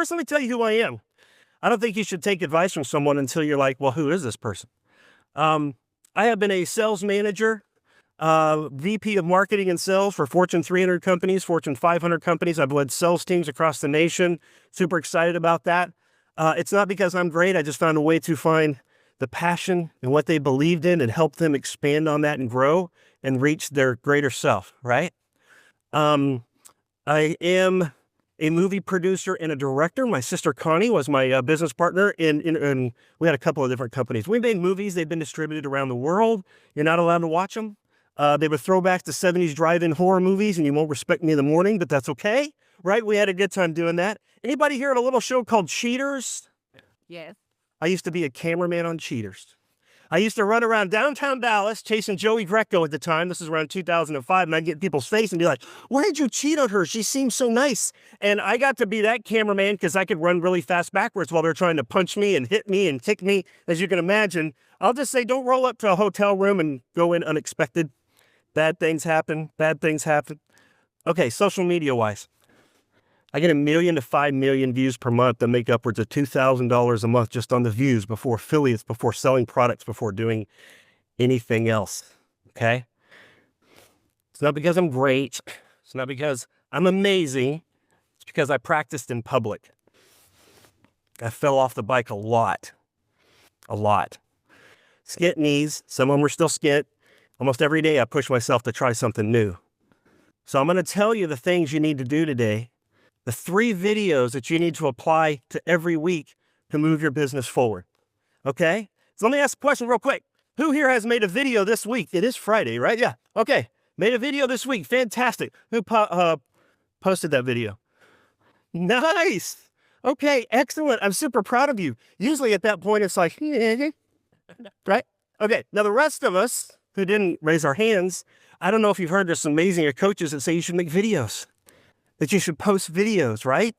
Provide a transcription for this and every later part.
First, let me tell you who I am. I don't think you should take advice from someone until you're like, well, who is this person? I have been a sales manager, VP of marketing and sales for Fortune 300 companies, Fortune 500 companies. I've led sales teams across the nation. Super excited about that. It's not because I'm great. I just found a way to find the passion and what they believed in and help them expand on that and grow and reach their greater self, right? I am a movie producer and a director. My sister Connie was my business partner in we had a couple of different companies. We made movies. They've been distributed around the world. You're not allowed to watch them. They were throwbacks to 70s drive-in horror movies, and you won't respect me in the morning, but that's okay, right? We had a good time doing that. Anybody hear of a little show called Cheaters? Yes. I used to be a cameraman on Cheaters. I used to run around downtown Dallas chasing Joey Greco at the time. This is around 2005. And I'd get in people's face and be like, why did you cheat on her? She seems so nice. And I got to be that cameraman because I could run really fast backwards while they're trying to punch me and hit me and kick me. As you can imagine, I'll just say, don't roll up to a hotel room and go in unexpected. Bad things happen. Bad things happen. Okay, social media wise. I get 1 million to 5 million views per month that make upwards of $2,000 a month just on the views before affiliates, before selling products, before doing anything else. Okay? It's not because I'm great. It's not because I'm amazing. It's because I practiced in public. I fell off the bike a lot. A lot. Skint knees. Some of them are still skint. Almost every day I push myself to try something new. So I'm going to tell you the things you need to do today. The 3 videos that you need to apply to every week to move your business forward. Okay? So let me ask a question real quick. Who here has made a video this week? It is Friday, right? Yeah. Okay. Made a video this week. Fantastic. Who posted that video? Nice. Okay. Excellent. I'm super proud of you. Usually at that point, it's like, right? Okay. Now the rest of us who didn't raise our hands, I don't know if you've heard there's some amazing coaches that say you should make videos. That you should post videos, right?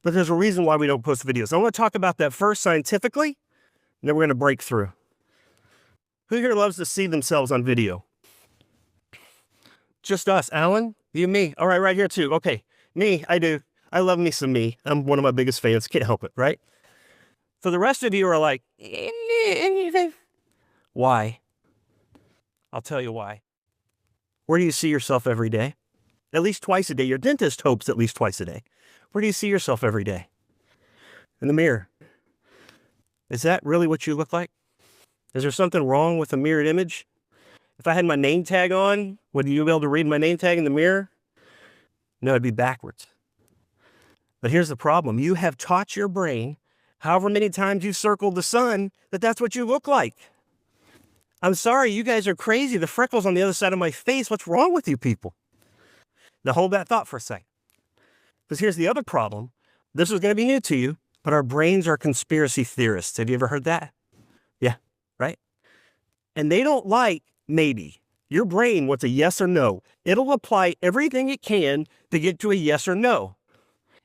But there's a reason why we don't post videos. I want to talk about that first scientifically, and then we're going to break through. Who here loves to see themselves on video? Just us. Alan? You, me. All right, right here too. Okay, me, I do. I love me some me. I'm one of my biggest fans. Can't help it, right? So the rest of you are like, why? I'll tell you why. Where do you see yourself every day? At least twice a day. Your dentist hopes at least twice a day. Where do you see yourself every day? In the mirror. Is that really what you look like? Is there something wrong with a mirrored image? If I had my name tag on, would you be able to read my name tag in the mirror? No, it'd be backwards. But here's the problem. You have taught your brain, however many times you circled the sun, that that's what you look like. I'm sorry, you guys are crazy. The freckles on the other side of my face, what's wrong with you people? Now hold that thought for a second. Because here's the other problem. This is going to be new to you, but our brains are conspiracy theorists. Have you ever heard that? Yeah, right? And they don't like maybe. Your brain wants a yes or no. It'll apply everything it can to get to a yes or no.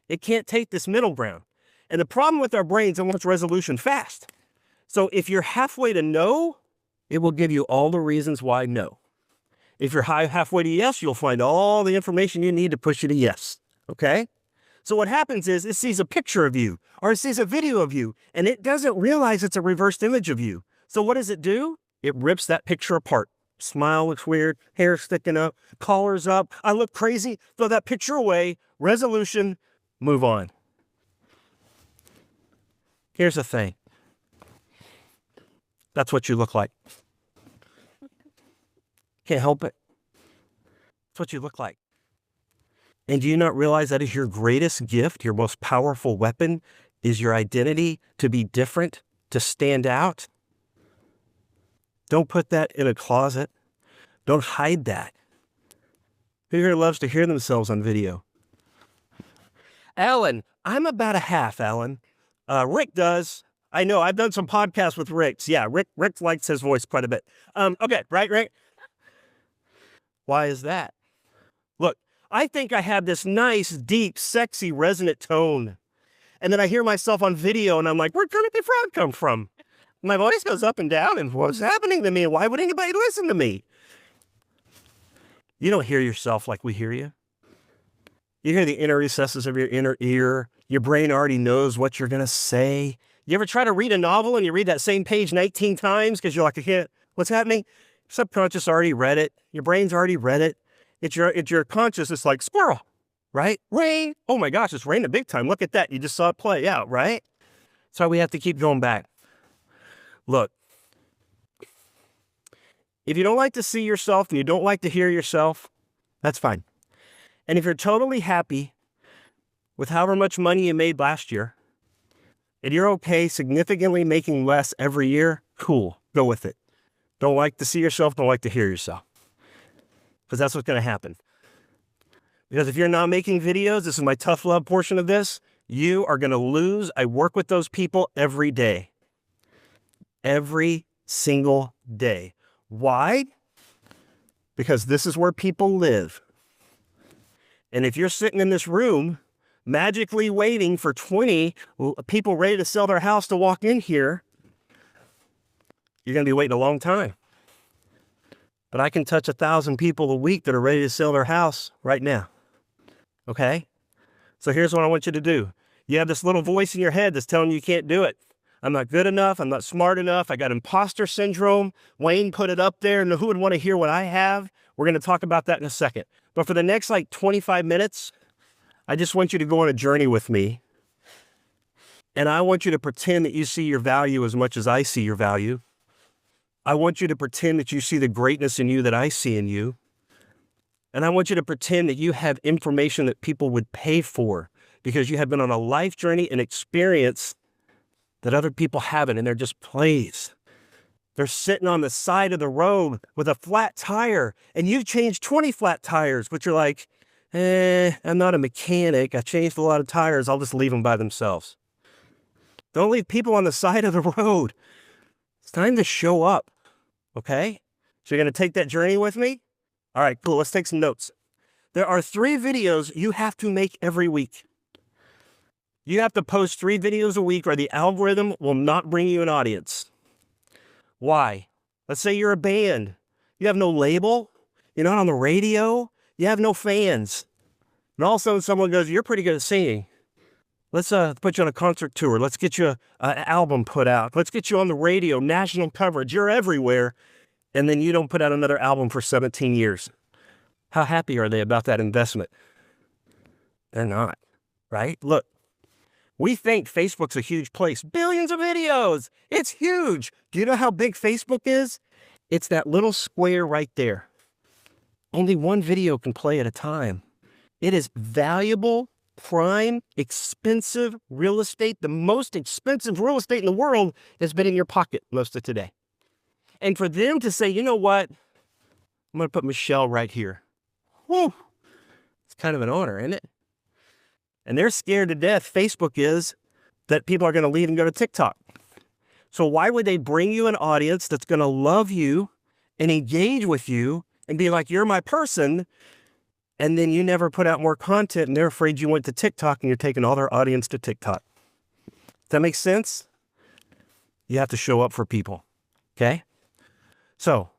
It can't take this middle ground. And the problem with our brains, it wants resolution fast. So if you're halfway to no, it will give you all the reasons why no. If you're halfway to yes, you'll find all the information you need to push you to yes, okay? So what happens is it sees a picture of you or it sees a video of you and it doesn't realize it's a reversed image of you. So what does it do? It rips that picture apart. Smile looks weird, hair sticking up, collar's up, I look crazy, throw that picture away, resolution, move on. Here's the thing. That's what you look like. Can't help it. That's what you look like. And do you not realize that is your greatest gift, your most powerful weapon, is your identity to be different, to stand out? Don't put that in a closet. Don't hide that. Who here loves to hear themselves on video? Alan, I'm about a half, Alan. Rick does. I know, I've done some podcasts with Rick. Yeah, Rick likes his voice quite a bit. Okay, right, Rick? Why is that? Look, I think I have this nice, deep, sexy, resonant tone. And then I hear myself on video and I'm like, where'd Kermit the Frog come from? My voice goes up and down and what's happening to me? Why would anybody listen to me? You don't hear yourself like we hear you. You hear the inner recesses of your inner ear, Your brain already knows what you're going to say. You ever try to read a novel and you read that same page 19 times because you're like, I can't, what's happening? Subconscious already read it. Your brain's already read it. It's your conscious. It's like squirrel, right? Rain. Oh my gosh, it's raining big time. Look at that. You just saw it play out, right? That's why we have to keep going back. Look, if you don't like to see yourself and you don't like to hear yourself, that's fine. And if you're totally happy with however much money you made last year, and you're okay significantly making less every year, cool, go with it. Don't like to see yourself, don't like to hear yourself. Because that's what's going to happen. Because if you're not making videos, this is my tough love portion of this, you are going to lose. I work with those people every day. Every single day. Why? Because this is where people live. And if you're sitting in this room magically waiting for 20 people ready to sell their house to walk in here, you're going to be waiting a long time. But I can touch 1,000 people a week that are ready to sell their house right now. Okay? So here's what I want you to do. You have this little voice in your head that's telling you can't do it. I'm not good enough. I'm not smart enough. I got imposter syndrome. Wayne put it up there. And who would want to hear what I have? We're going to talk about that in a second. But for the next 25 minutes, I just want you to go on a journey with me. And I want you to pretend that you see your value as much as I see your value. I want you to pretend that you see the greatness in you that I see in you. And I want you to pretend that you have information that people would pay for because you have been on a life journey and experience that other people haven't, and they're just pleased. They're sitting on the side of the road with a flat tire, and you've changed 20 flat tires, but you're like, I'm not a mechanic. I changed a lot of tires. I'll just leave them by themselves. Don't leave people on the side of the road. It's time to show up, okay? So you're going to take that journey with me? All right, cool. Let's take some notes. There are 3 videos you have to make every week. You have to post 3 videos a week or the algorithm will not bring you an audience. Why? Let's say you're a band. You have no label. You're not on the radio. You have no fans. And all of a sudden someone goes, you're pretty good at singing. Let's put you on a concert tour. Let's get you an album put out. Let's get you on the radio, national coverage. You're everywhere. And then you don't put out another album for 17 years. How happy are they about that investment? They're not, right? Look. We think Facebook's a huge place. Billions of videos. It's huge. Do you know how big Facebook is? It's that little square right there. Only one video can play at a time. It is valuable, prime, expensive real estate. The most expensive real estate in the world has been in your pocket most of today. And for them to say, you know what? I'm going to put Michelle right here. Whew. It's kind of an honor, isn't it? And they're scared to death, Facebook is, that people are going to leave and go to TikTok. So why would they bring you an audience that's going to love you and engage with you and be like, you're my person, and then you never put out more content and they're afraid you went to TikTok and you're taking all their audience to TikTok? Does that make sense? You have to show up for people, okay? So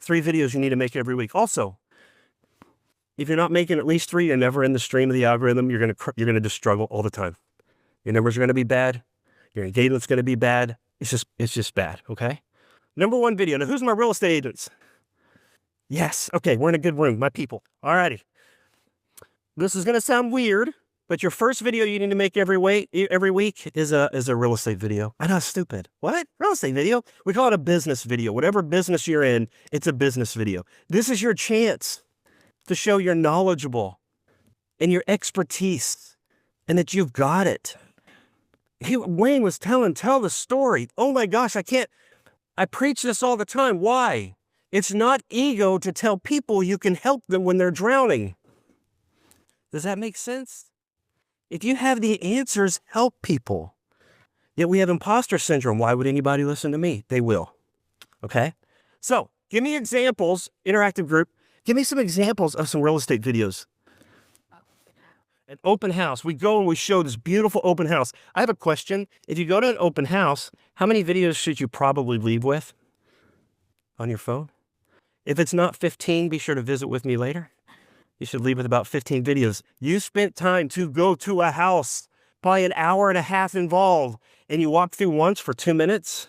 3 videos you need to make every week. Also, if you're not making at least 3, you're never in the stream of the algorithm. You're gonna just struggle all the time. Your numbers are gonna be bad. Your engagement's gonna be bad. It's just bad. Okay. Number 1 video. Now, who's my real estate agents? Yes. Okay, we're in a good room. My people. All righty. This is gonna sound weird, but your first video you need to make every week is a real estate video. I know, it's stupid. What? Real estate video? We call it a business video. Whatever business you're in, it's a business video. This is your chance to show you're knowledgeable and your expertise and that you've got it. Wayne was tell the story. Oh my gosh, I preach this all the time. Why? It's not ego to tell people you can help them when they're drowning. Does that make sense? If you have the answers, help people. Yet we have imposter syndrome. Why would anybody listen to me? They will. Okay? So give me examples, interactive group. Give me some examples of some real estate videos. An open house. We go and we show this beautiful open house. I have a question. If you go to an open house, how many videos should you probably leave with on your phone? If it's not 15, be sure to visit with me later. You should leave with about 15 videos. You spent time to go to a house. probably an hour and a half involved, and you walk through once for 2 minutes,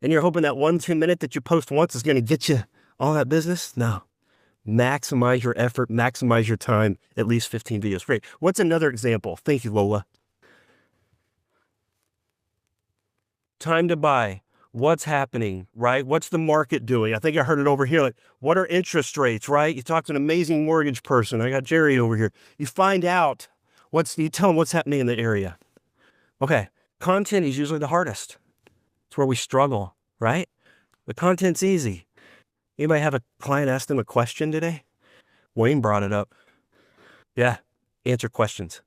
and you're hoping that 1-2 minute that you post once is going to get you all that business? No. Maximize your effort, maximize your time, at least 15 videos. Great. What's another example? Thank you, Lola. Time to buy. What's happening, right? What's the market doing? I think I heard it over here. Like, what are interest rates, right? You talk to an amazing mortgage person. I got Jerry over here. You find out you tell them what's happening in the area. Okay. Content is usually the hardest. It's where we struggle, right? The content's easy. Anybody have a client ask them a question today? Wayne brought it up. Yeah. Answer questions.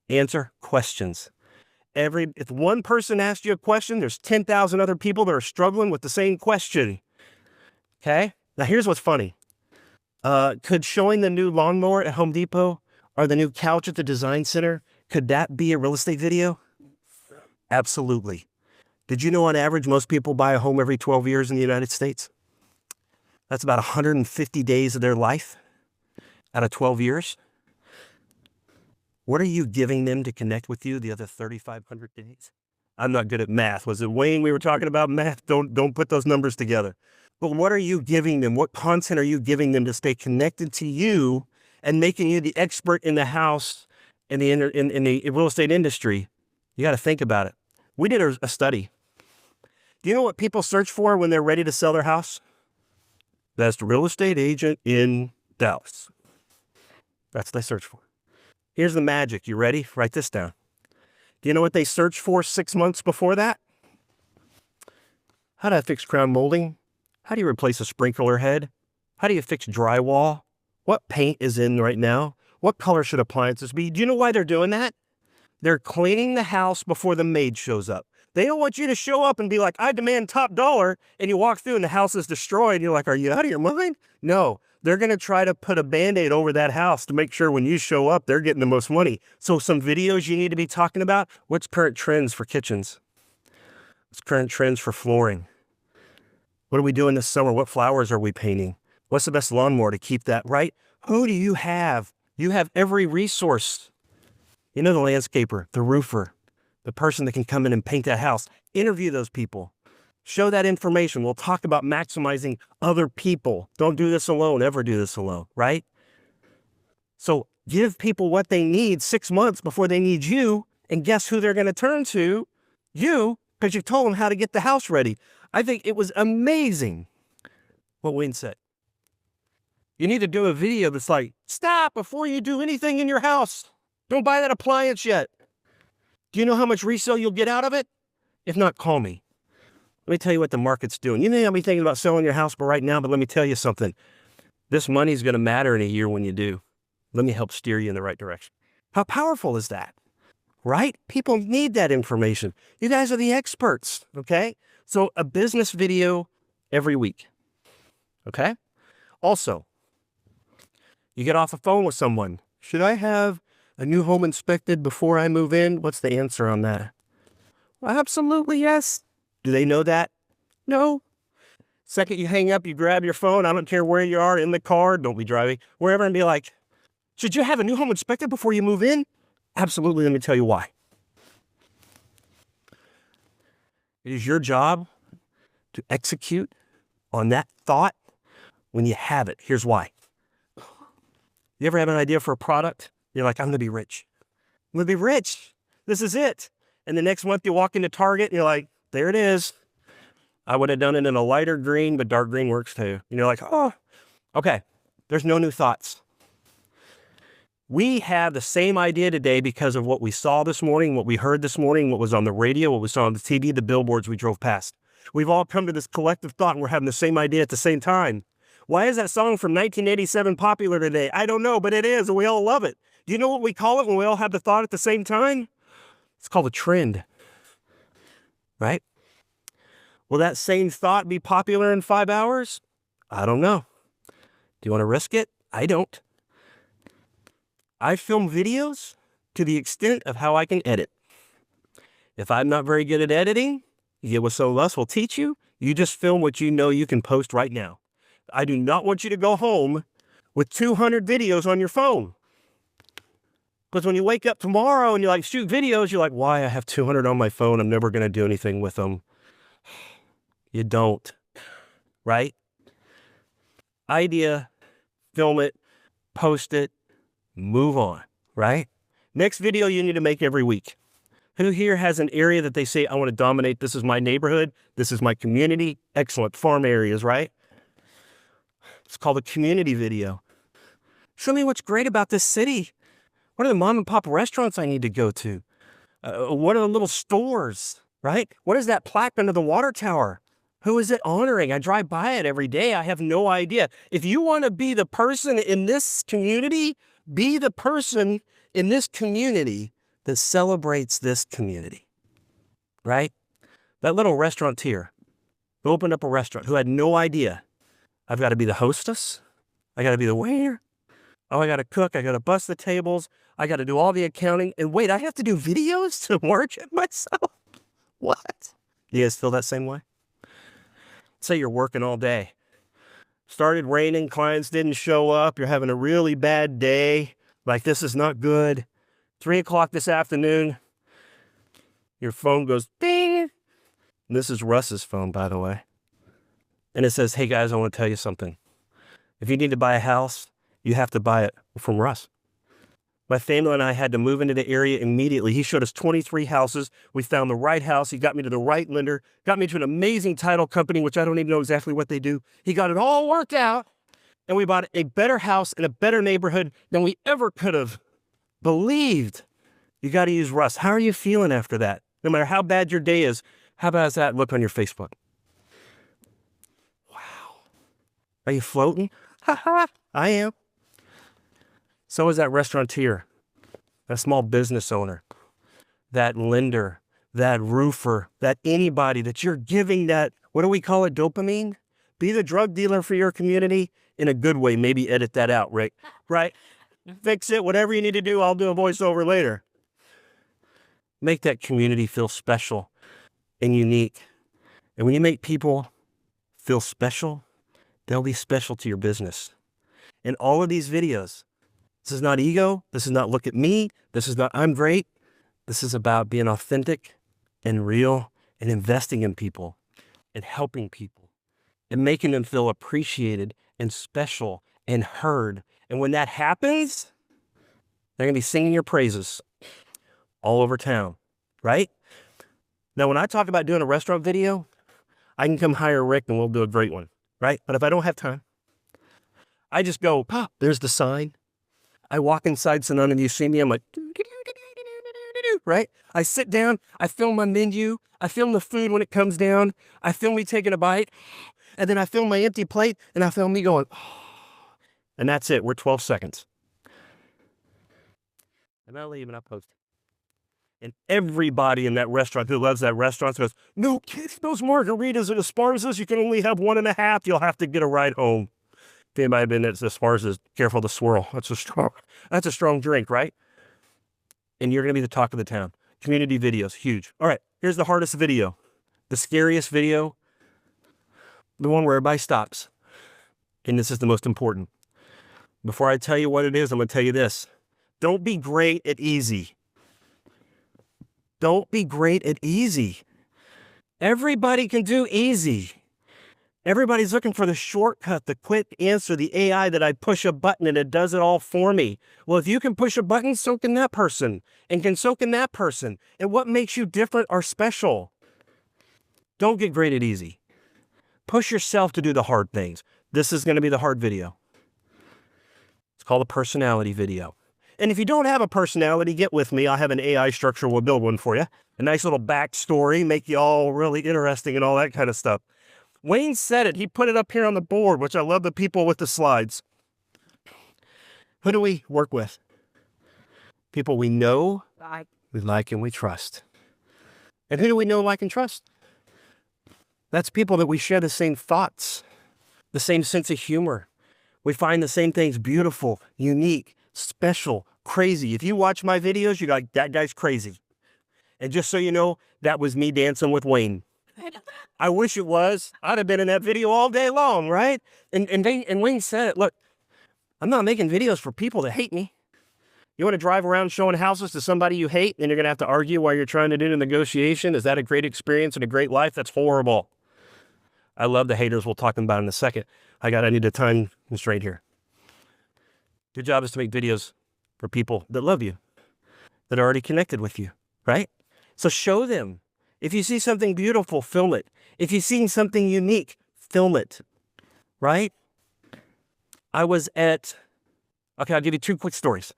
Answer questions. If one person asks you a question, there's 10,000 other people that are struggling with the same question. Okay? Now here's what's funny. Could showing the new lawnmower at Home Depot or the new couch at the design center, could that be a real estate video? Absolutely. Did you know on average, most people buy a home every 12 years in the United States? That's about 150 days of their life out of 12 years. What are you giving them to connect with you the other 3,500 days? I'm not good at math. Was it Wayne we were talking about math? Don't put those numbers together. But what are you giving them? What content are you giving them to stay connected to you and making you the expert in the house, in the real estate industry? You got to think about it. We did a study. Do you know what people search for when they're ready to sell their house? Best real estate agent in Dallas. That's what they search for. Here's the magic. You ready? Write this down. Do you know what they searched for 6 months before that? How do I fix crown molding? How do you replace a sprinkler head? How do you fix drywall? What paint is in right now? What color should appliances be? Do you know why they're doing that? They're cleaning the house before the maid shows up. They don't want you to show up and be like, I demand top dollar, and you walk through and the house is destroyed. You're like, are you out of your mind? No, they're going to try to put a Band-Aid over that house to make sure when you show up, they're getting the most money. So some videos you need to be talking about, what's current trends for kitchens? What's current trends for flooring? What are we doing this summer? What flowers are we painting? What's the best lawnmower to keep that right? Who do you have? You have every resource. You know, the landscaper, the roofer, the person that can come in and paint that house. Interview those people. Show that information. We'll talk about maximizing other people. Don't do this alone. Ever do this alone, right? So give people what they need 6 months before they need you. And guess who they're going to turn to? You, because you told them how to get the house ready. I think it was amazing what Wayne said. You need to do a video that's like, stop before you do anything in your house. Don't buy that appliance yet. Do you know how much resale you'll get out of it? If not, call me. Let me tell you what the market's doing. You may not be thinking about selling your house right now, but let me tell you something. This money's going to matter in a year when you do. Let me help steer you in the right direction. How powerful is that? Right? People need that information. You guys are the experts, okay? So a business video every week, okay? Also, you get off the phone with someone. Should I have a new home inspected before I move in? What's the answer on that? Well, absolutely yes. Do they know that? No. Second you hang up, you grab your phone. I don't care where you are, in the car, don't be driving, wherever, and be like, should you have a new home inspected before you move in? Absolutely. Let me tell you why. It is your job to execute on that thought when you have it. Here's why. You ever have an idea for a product? You're like, I'm going to be rich. I'm going to be rich. This is it. And the next month you walk into Target and you're like, there it is. I would have done it in a lighter green, but dark green works too. And you're like, oh, okay. There's no new thoughts. We have the same idea today because of what we saw this morning, what we heard this morning, what was on the radio, what we saw on the TV, the billboards we drove past. We've all come to this collective thought and we're having the same idea at the same time. Why is that song from 1987 popular today? I don't know, but it is, and we all love it. Do you know what we call it when we all have the thought at the same time? It's called a trend, right? Will that same thought be popular in 5 hours? I don't know. Do you want to risk it? I don't. I film videos to the extent of how I can edit. If I'm not very good at editing, you get what some of us will teach you. You just film what you know you can post right now. I do not want you to go home with 200 videos on your phone. Because when you wake up tomorrow and you like shoot videos, you're like, why? I have 200 on my phone. I'm never going to do anything with them. You don't, right? Idea, film it, post it, move on, right? Next video you need to make every week. Who here has an area that they say, I want to dominate? This is my neighborhood. This is my community. Excellent. Farm areas, right? It's called a community video. Show me what's great about this city. What are the mom and pop restaurants I need to go to? What are the little stores, right? What is that plaque under the water tower? Who is it honoring? I drive by it every day. I have no idea. If you want to be the person in this community, be the person in this community that celebrates this community, right? That little restaurateur who opened up a restaurant who had no idea. I've got to be the hostess. I got to be the waiter. Oh, I got to cook. I got to bust the tables. I got to do all the accounting. And wait, I have to do videos to market myself? What? You guys feel that same way? Say you're working all day. Started raining, clients didn't show up. You're having a really bad day. Like, this is not good. 3 o'clock this afternoon, your phone goes ding. And this is Russ's phone, by the way. And it says, hey guys, I want to tell you something. If you need to buy a house, you have to buy it from Russ. My family and I had to move into the area immediately. He showed us 23 houses. We found the right house. He got me to the right lender, got me to an amazing title company, which I don't even know exactly what they do. He got it all worked out, and we bought a better house in a better neighborhood than we ever could have believed. You got to use Russ. How are you feeling after that? No matter how bad your day is, how about that look on your Facebook? Wow. Are you floating? Ha ha. I am. So is that restaurateur, that small business owner, that lender, that roofer, that anybody that you're giving that, what do we call it, dopamine? Be the drug dealer for your community in a good way. Maybe edit that out, Rick, right? Fix it, whatever you need to do, I'll do a voiceover later. Make that community feel special and unique. And when you make people feel special, they'll be special to your business. In all of these videos, this is not ego. This is not look at me. This is not I'm great. This is about being authentic and real and investing in people and helping people and making them feel appreciated and special and heard. And when that happens, they're going to be singing your praises all over town, right? Now, when I talk about doing a restaurant video, I can come hire Rick and we'll do a great one, right? But if I don't have time, I just go, there's the sign. I walk inside so none of you see me. I'm like, right? I sit down. I film my menu. I film the food when it comes down. I film me taking a bite. And then I film my empty plate. And I film me going, and that's it. We're 12 seconds. And I leave and I post it. And everybody in that restaurant who loves that restaurant goes, no kidding, those margaritas at Esparza's, you can only have 1.5. You'll have to get a ride home. If anybody had been at Esparza's, careful to swirl. That's a strong drink, right? And you're going to be the talk of the town. Community videos, huge. All right, here's the hardest video. The scariest video. The one where everybody stops. And this is the most important. Before I tell you what it is, I'm going to tell you this. Don't be great at easy. Don't be great at easy. Everybody can do easy. Everybody's looking for the shortcut, the quick answer, the AI that I push a button and it does it all for me. Well, if you can push a button, so can that person, and so can that person. And what makes you different or special? Don't get great at easy. Push yourself to do the hard things. This is going to be the hard video. It's called a personality video. And if you don't have a personality, get with me. I'll have an AI structure. We'll build one for you. A nice little backstory, make you all really interesting and all that kind of stuff. Wayne said it. He put it up here on the board, which I love the people with the slides. Who do we work with? People we know, we like, and we trust. And who do we know, like, and trust? That's people that we share the same thoughts, the same sense of humor. We find the same things beautiful, unique, special, crazy. If you watch my videos, you're like, that guy's crazy. And just so you know, that was me dancing with Wayne. I wish it was. I'd have been in that video all day long, right? And Wayne said it, look, I'm not making videos for people that hate me. You want to drive around showing houses to somebody you hate and you're going to have to argue while you're trying to do the negotiation? Is that a great experience and a great life? That's horrible. I love the haters. We'll talk about in a second. I need a time constraint here. Your job is to make videos for people that love you, that are already connected with you, right? So show them. If you see something beautiful, film it. If you see something unique, film it, right? I'll give you 2 quick stories.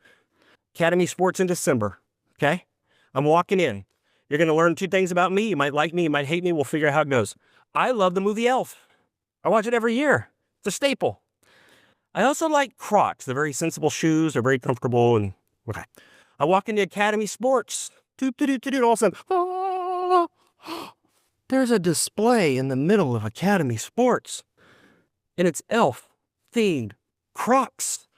Academy Sports in December, okay? I'm walking in. You're going to learn 2 things about me. You might like me, you might hate me. We'll figure out how it goes. I love the movie Elf. I watch it every year. It's a staple. I also like Crocs. They're very sensible shoes. They're very comfortable. And okay. I walk into Academy Sports. All of a sudden, there's a display in the middle of Academy Sports. And it's Elf-themed Crocs.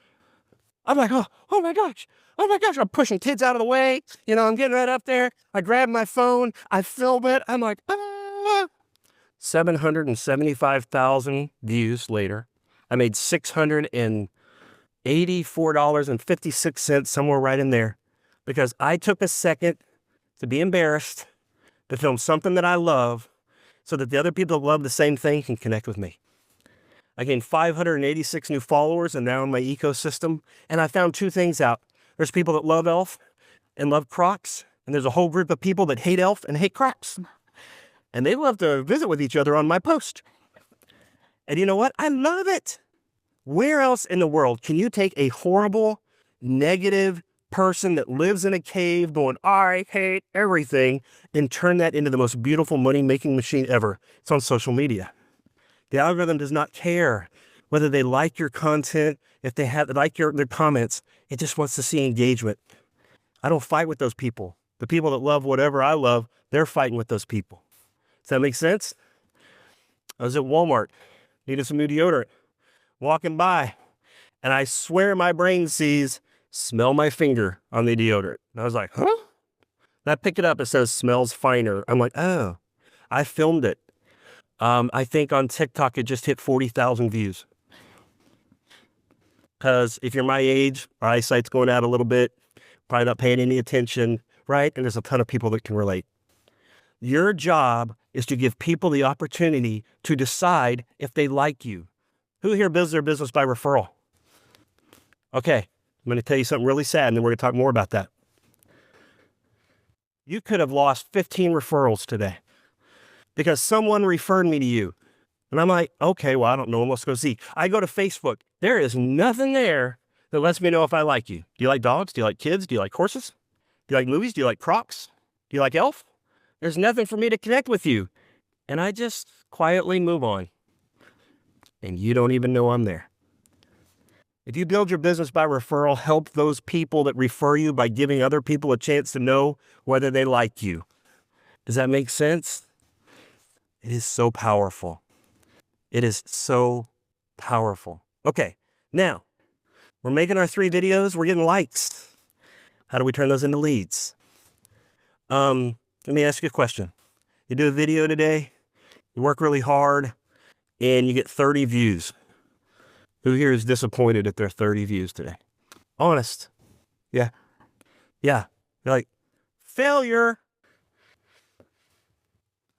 I'm like, oh my gosh. I'm pushing kids out of the way. I'm getting right up there. I grab my phone. I film it. I'm like, 775,000 views later. I made $684.56, somewhere right in there, because I took a second to be embarrassed, to film something that I love, so that the other people that love the same thing can connect with me. I gained 586 new followers and now in my ecosystem, and I found 2 things out. There's people that love Elf and love Crocs, and there's a whole group of people that hate Elf and hate Crocs. And they love to visit with each other on my post. And you know what? I love it. Where else in the world can you take a horrible, negative person that lives in a cave going, I hate everything, and turn that into the most beautiful money-making machine ever? It's on social media. The algorithm does not care whether they like your content, if they like their comments. It just wants to see engagement. I don't fight with those people. The people that love whatever I love, they're fighting with those people. Does that make sense? I was at Walmart, needed some new deodorant, walking by, and I swear my brain sees, smell my finger on the deodorant. And I was like, huh? And I pick it up, it says, smells finer. I'm like, oh, I filmed it. I think on TikTok, it just hit 40,000 views. Because if you're my age, our eyesight's going out a little bit, probably not paying any attention, right? And there's a ton of people that can relate. Your job is to give people the opportunity to decide if they like you. Who here builds their business by referral? Okay, I'm going to tell you something really sad, and then we're going to talk more about that. You could have lost 15 referrals today because someone referred me to you. And I'm like, okay, well, I don't know. Let's go see. I go to Facebook. There is nothing there that lets me know if I like you. Do you like dogs? Do you like kids? Do you like horses? Do you like movies? Do you like Crocs? Do you like Elf? There's nothing for me to connect with you. And I just quietly move on. And you don't even know I'm there. If you build your business by referral, help those people that refer you by giving other people a chance to know whether they like you. Does that make sense? It is so powerful. It is so powerful. Okay, now, we're making our 3 videos. We're getting likes. How do we turn those into leads? Let me ask you a question. You do a video today, you work really hard, and you get 30 views. Who here is disappointed at their 30 views today? Honest. Yeah. You're like, failure.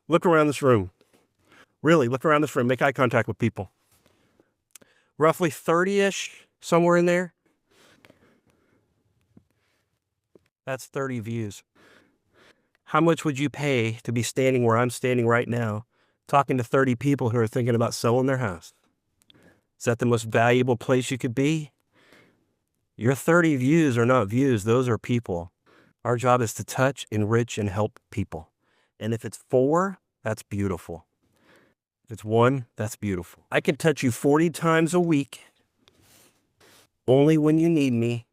Look around this room. Really, look around this room. Make eye contact with people. Roughly 30-ish, somewhere in there. That's 30 views. How much would you pay to be standing where I'm standing right now, talking to 30 people who are thinking about selling their house? Is that the most valuable place you could be? Your 30 views are not views. Those are people. Our job is to touch, enrich, and help people. And if it's 4, that's beautiful. If it's 1, that's beautiful. I can touch you 40 times a week, only when you need me,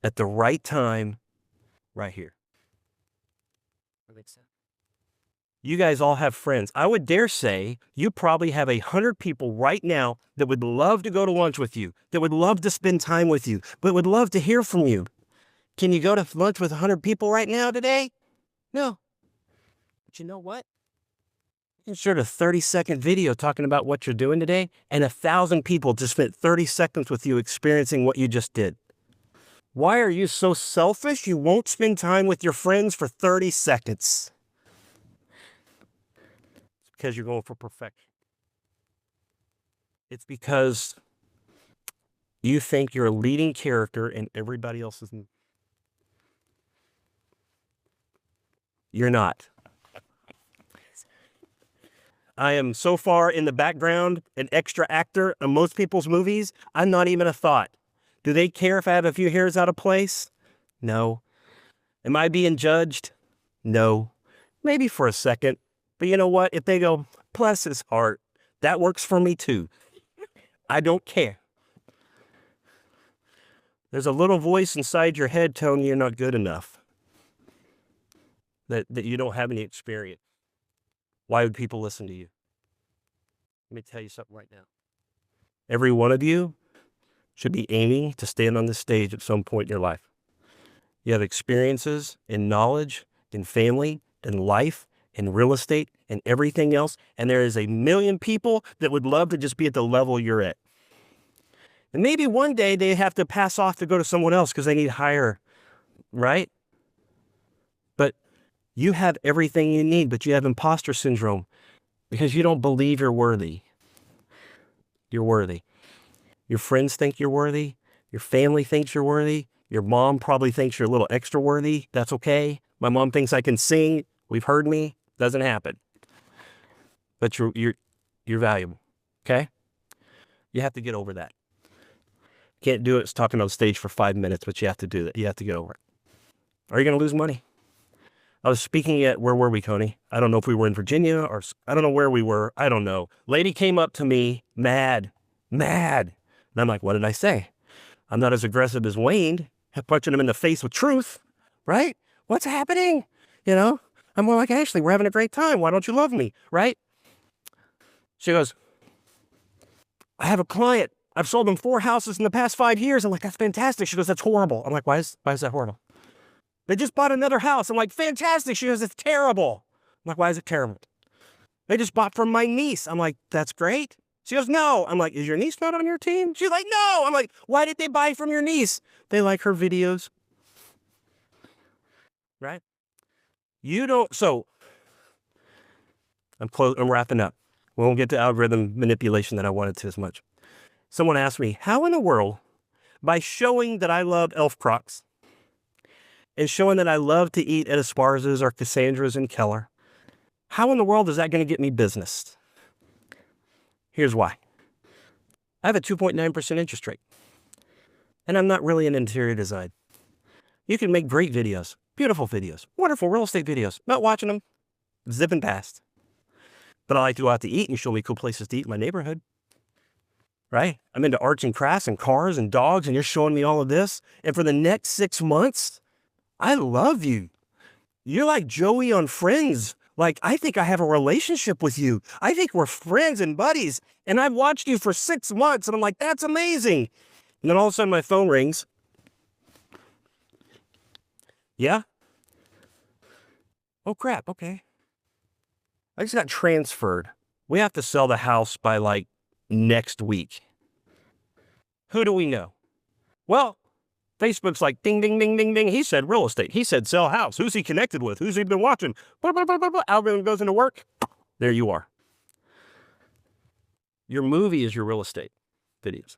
at the right time, right here. That makes sense. You guys all have friends. I would dare say you probably have 100 people right now that would love to go to lunch with you, that would love to spend time with you, but would love to hear from you. Can you go to lunch with 100 people right now today? No. But you know what? You can shoot a 30-second video talking about what you're doing today, and 1,000 people just spent 30 seconds with you experiencing what you just did. Why are you so selfish you won't spend time with your friends for 30 seconds? It's because you're going for perfection. It's because you think you're a leading character in everybody else's. You're not. I am so far in the background, an extra actor in most people's movies, I'm not even a thought. Do they care if I have a few hairs out of place? No. Am I being judged? No. Maybe for a second. But you know what? If they go, bless his heart, that works for me too. I don't care. There's a little voice inside your head telling you you're not good enough, that you don't have any experience. Why would people listen to you? Let me tell you something right now. Every one of you should be aiming to stand on the stage at some point in your life. You have experiences and knowledge in family, in life, in real estate, and everything else. And there is a million people that would love to just be at the level you're at. And maybe one day they have to pass off to go to someone else because they need higher, right? But you have everything you need, but you have imposter syndrome because you don't believe you're worthy. You're worthy. Your friends think you're worthy. Your family thinks you're worthy. Your mom probably thinks you're a little extra worthy. That's okay. My mom thinks I can sing. We've heard me. Doesn't happen. But you're valuable. Okay? You have to get over that. Can't do it. It's talking on stage for 5 minutes, but you have to do that. You have to get over it. Are you going to lose money? I was speaking at, where were we, Coney? I don't know if we were in Virginia or I don't know where we were. I don't know. Lady came up to me, mad. And I'm like, what did I say? I'm not as aggressive as Wayne, punching him in the face with truth, right? What's happening? You know, I'm more like, Ashley, we're having a great time. Why don't you love me, right? She goes, I have a client. I've sold them 4 houses in the past 5 years. I'm like, that's fantastic. She goes, that's horrible. I'm like, why is that horrible? They just bought another house. I'm like, fantastic. She goes, it's terrible. I'm like, why is it terrible? They just bought from my niece. I'm like, that's great. She goes, no. I'm like, is your niece not on your team? She's like, no. I'm like, why did they buy from your niece? They like her videos. Right? You don't. So I'm wrapping up. We won't get to algorithm manipulation that I wanted to as much. Someone asked me, how in the world, by showing that I love Elf Crocs and showing that I love to eat at Esparza's or Cassandra's and Keller, how in the world is that going to get me business? Here's why. I have a 2.9% interest rate, and I'm not really in interior design. You can make great videos, beautiful videos, wonderful real estate videos. Not watching them, zipping past. But I like to go out to eat and show me cool places to eat in my neighborhood. Right? I'm into arts and crafts and cars and dogs, and you're showing me all of this. And for the next 6 months, I love you. You're like Joey on Friends. Like, I think I have a relationship with you. I think we're friends and buddies. And I've watched you for 6 months, and I'm like, that's amazing. And then all of a sudden my phone rings. Yeah? Oh, crap. Okay. I just got transferred. We have to sell the house by like next week. Who do we know? Well, Facebook's like ding, ding, ding, ding, ding. He said real estate. He said sell house. Who's he connected with? Who's he been watching? Blah, blah, blah, blah, blah. Algorithm goes into work. There you are. Your movie is your real estate videos.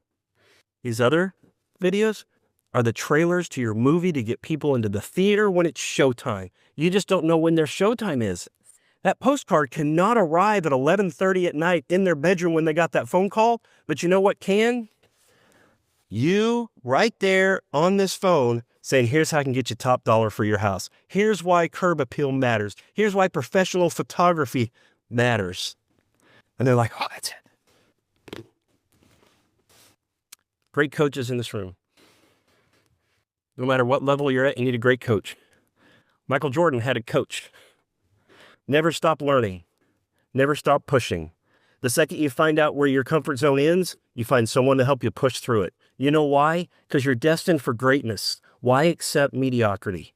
These other videos are the trailers to your movie to get people into the theater when it's showtime. You just don't know when their showtime is. That postcard cannot arrive at 11:30 at night in their bedroom when they got that phone call. But you know what can? You right there on this phone saying, here's how I can get you top dollar for your house. Here's why curb appeal matters. Here's why professional photography matters. And they're like, oh, that's it. Great coaches in this room. No matter what level you're at, you need a great coach. Michael Jordan had a coach. Never stop learning. Never stop pushing. The second you find out where your comfort zone ends, you find someone to help you push through it. You know why? Because you're destined for greatness. Why accept mediocrity?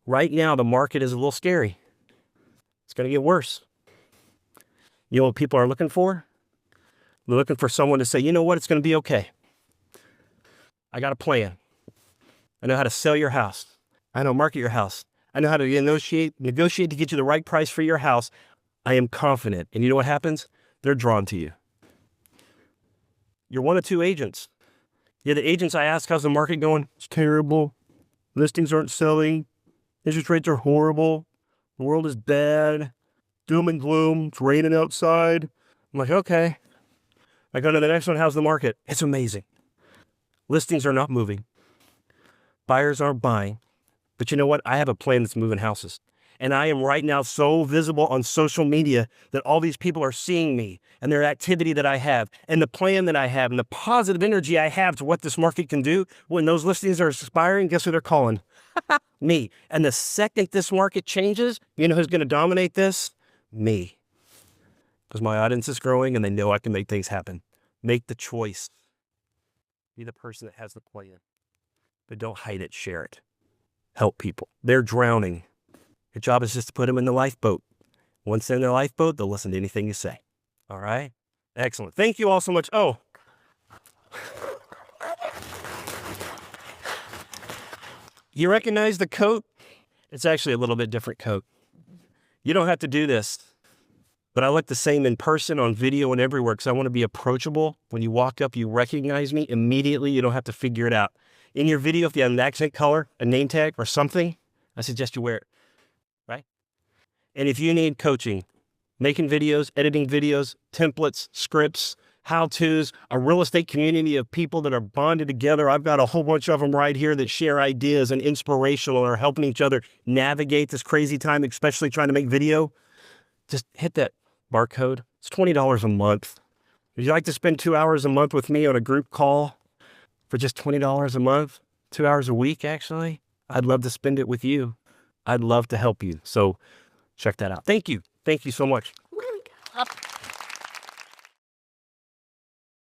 Right now, the market is a little scary. It's going to get worse. You know what people are looking for? They're looking for someone to say, you know what, it's going to be okay. I got a plan. I know how to sell your house. I know market your house. I know how to negotiate to get you the right price for your house. I am confident. And you know what happens? They're drawn to you. You're one of two agents. Yeah, the agents I ask, how's the market going? It's terrible. Listings aren't selling. Interest rates are horrible. The world is bad. Doom and gloom. It's raining outside. I'm like, okay. I go to the next one. How's the market? It's amazing. Listings are not moving. Buyers aren't buying. But you know what? I have a plan that's moving houses. And I am right now so visible on social media that all these people are seeing me and their activity that I have and the plan that I have and the positive energy I have to what this market can do. When those listings are expiring, guess who they're calling? Me. And the second this market changes, you know who's going to dominate this? Me. Because my audience is growing and they know I can make things happen. Make the choice. Be the person that has the plan. But don't hide it, share it. Help people. They're drowning. Your job is just to put them in the lifeboat. Once they're in their lifeboat, they'll listen to anything you say. All right? Excellent. Thank you all so much. Oh. You recognize the coat? It's actually a little bit different coat. You don't have to do this, but I look the same in person, on video, and everywhere because I want to be approachable. When you walk up, you recognize me immediately. You don't have to figure it out. In your video, if you have an accent color, a name tag, or something, I suggest you wear it. Right? And if you need coaching, making videos, editing videos, templates, scripts, how-tos, a real estate community of people that are bonded together. I've got a whole bunch of them right here that share ideas and inspirational or helping each other navigate this crazy time, especially trying to make video. Just hit that barcode. It's $20 a month. Would you like to spend 2 hours a month with me on a group call for just $20 a month? 2 hours a week, actually? I'd love to spend it with you. I'd love to help you. So check that out. Thank you. Thank you so much.